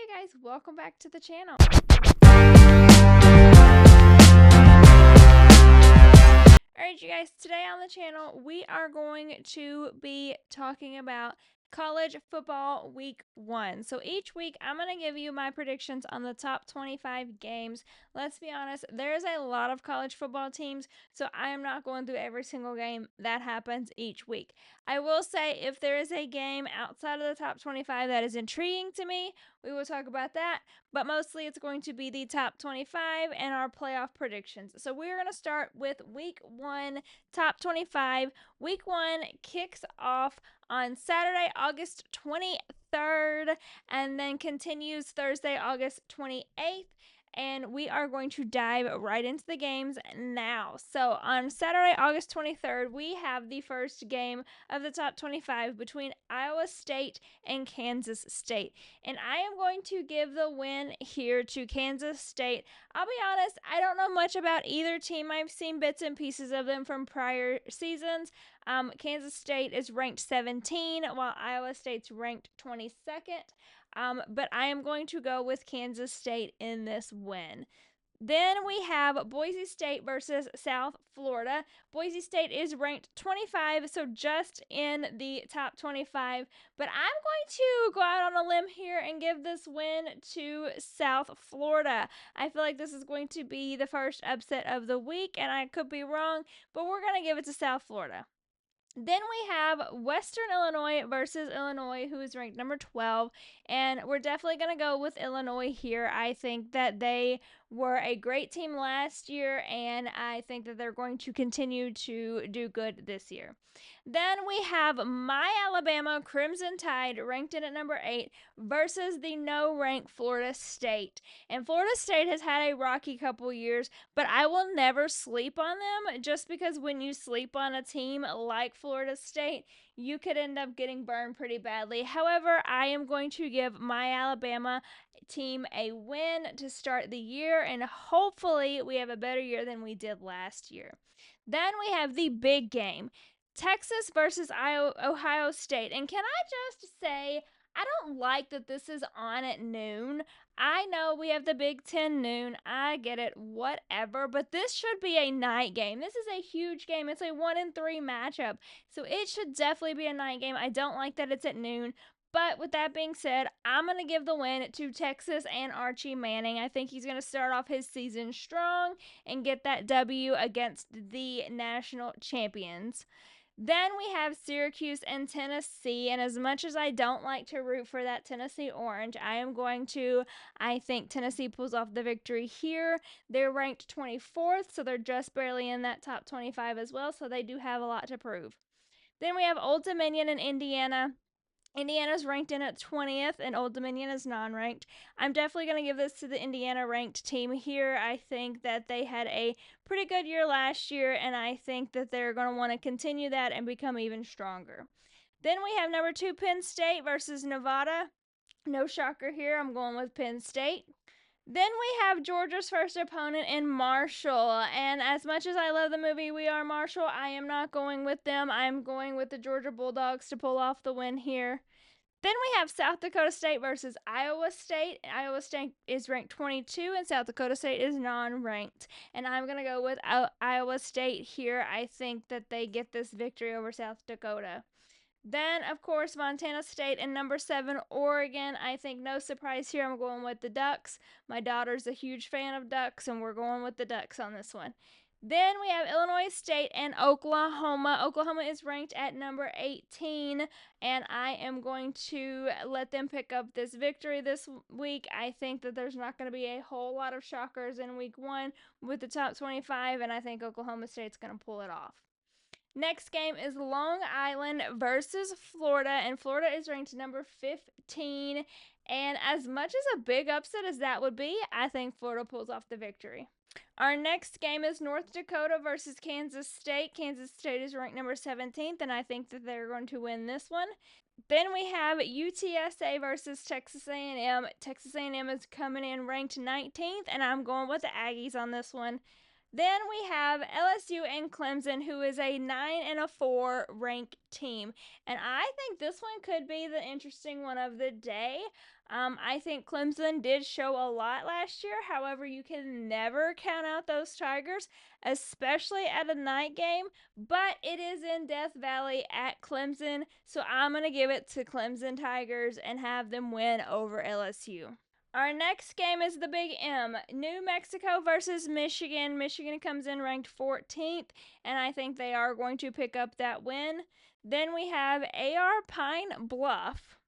guys, welcome back to the channel. Alright you guys, today on the channel we are going to be talking about college football week 1. So each week I'm going to give you my predictions on the top 25 games. Let's be honest, there's a lot of college football teams, so I am not going through every single game that happens each week. I will say if there is a game outside of the top 25 that is intriguing to me, we will talk about that, but mostly it's going to be the top 25 and our playoff predictions. So we're going to start with week 1, top 25. Week 1 kicks off on Saturday, August 23rd, and then continues Thursday, August 28th. And we are going to dive right into the games now. So on Saturday, August 23rd, we have the first game of the top 25 between Iowa State and Kansas State. And I am going to give the win here to Kansas State. I'll be honest, I don't know much about either team. I've seen bits and pieces of them from prior seasons. Kansas State is ranked 17, while Iowa State's ranked 22nd. But I am going to go with Kansas State in this win. Then we have Boise State versus South Florida. Boise State is ranked 25, so just in the top 25. But I'm going to go out on a limb here and give this win to South Florida. I feel like this is going to be the first upset of the week, and I could be wrong, but we're going to give it to South Florida. Then we have Western Illinois versus Illinois, who is ranked number 12, and we're definitely going to go with Illinois here. I think that they were a great team last year, and I think that they're going to continue to do good this year. Then we have my Alabama Crimson Tide, ranked in at number 8, versus the no-ranked Florida State. And Florida State has had a rocky couple years, but I will never sleep on them, just because when you sleep on a team like Florida State, you could end up getting burned pretty badly. However, I am going to give my Alabama team a win to start the year, and hopefully we have a better year than we did last year. Then we have the big game, Texas versus Ohio State. And can I just say, I don't like that this is on at noon. I know we have the Big Ten noon. I get it, whatever. But this should be a night game. This is a huge game. It's a 1-3 matchup. So it should definitely be a night game. I don't like that it's at noon. But with that being said, I'm going to give the win to Texas and Archie Manning. I think he's going to start off his season strong and get that W against the national champions. Then we have Syracuse and Tennessee, and as much as I don't like to root for that Tennessee Orange, I think Tennessee pulls off the victory here. They're ranked 24th, so they're just barely in that top 25 as well, so they do have a lot to prove. Then we have Old Dominion and Indiana. Indiana's ranked in at 20th, and Old Dominion is non-ranked. I'm definitely going to give this to the Indiana-ranked team here. I think that they had a pretty good year last year, and I think that they're going to want to continue that and become even stronger. Then we have number 2 Penn State versus Nevada. No shocker here. I'm going with Penn State. Then we have Georgia's first opponent in Marshall, and as much as I love the movie We Are Marshall, I am not going with them. I'm going with the Georgia Bulldogs to pull off the win here. Then we have South Dakota State versus Iowa State. Iowa State is ranked 22 and South Dakota State is non-ranked. And I'm going to go with Iowa State here. I think that they get this victory over South Dakota. Then, of course, Montana State and number 7, Oregon. I think no surprise here. I'm going with the Ducks. My daughter's a huge fan of Ducks, and we're going with the Ducks on this one. Then we have Illinois State and Oklahoma. Oklahoma is ranked at number 18, and I am going to let them pick up this victory this week. I think that there's not going to be a whole lot of shockers in week 1 with the top 25, and I think Oklahoma State's going to pull it off. Next game is Long Island versus Florida, and Florida is ranked number 15. And as much as a big upset as that would be, I think Florida pulls off the victory. Our next game is North Dakota versus Kansas State. Kansas State is ranked number 17th, and I think that they're going to win this one. Then we have UTSA versus Texas A&M. Texas A&M is coming in ranked 19th, and I'm going with the Aggies on this one. Then we have LSU and Clemson, who is a 9-4 ranked team. And I think this one could be the interesting one of the day. I think Clemson did show a lot last year. However, you can never count out those Tigers, especially at a night game. But it is in Death Valley at Clemson, so I'm going to give it to Clemson Tigers and have them win over LSU. Our next game is the Big M. New Mexico versus Michigan. Michigan comes in ranked 14th, and I think they are going to pick up that win. Then we have AR Pine Bluff.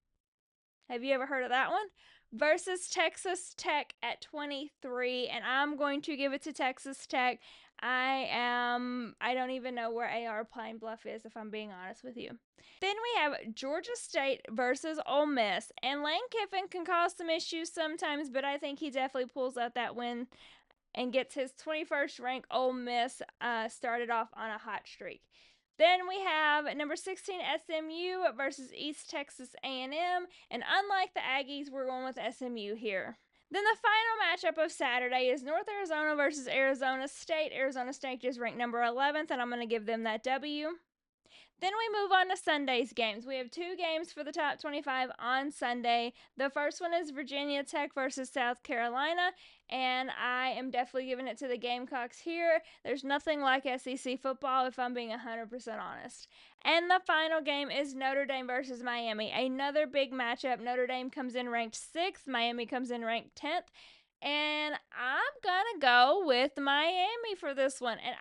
Have you ever heard of that one? Versus Texas Tech at 23, and I'm going to give it to Texas Tech. I don't even know where AR Pine Bluff is, if I'm being honest with you. Then we have Georgia State versus Ole Miss, and Lane Kiffin can cause some issues sometimes, but I think he definitely pulls out that win and gets his 21st ranked Ole Miss started off on a hot streak. Then we have number 16 SMU versus East Texas A&M, and unlike the Aggies, we're going with SMU here. Then the final matchup of Saturday is North Arizona versus Arizona State. Arizona State just ranked number 11th, and I'm going to give them that W. Then we move on to Sunday's games. We have 2 games for the top 25 on Sunday. The first one is Virginia Tech versus South Carolina, and I am definitely giving it to the Gamecocks here. There's nothing like SEC football, if I'm being 100% honest. And the final game is Notre Dame versus Miami. Another big matchup. Notre Dame comes in ranked 6th, Miami comes in ranked 10th. And I'm going to go with Miami for this one. And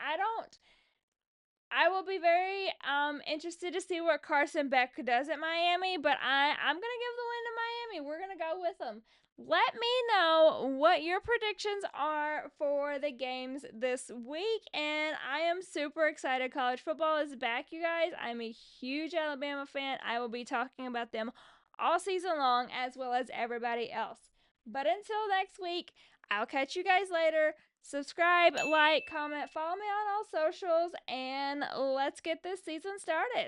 I will be very interested to see what Carson Beck does at Miami, but I'm going to give the win to Miami. We're going to go with them. Let me know what your predictions are for the games this week, and I am super excited. College football is back, you guys. I'm a huge Alabama fan. I will be talking about them all season long, as well as everybody else. But until next week, I'll catch you guys later. Subscribe, like, comment, follow me on all socials, and let's get this season started.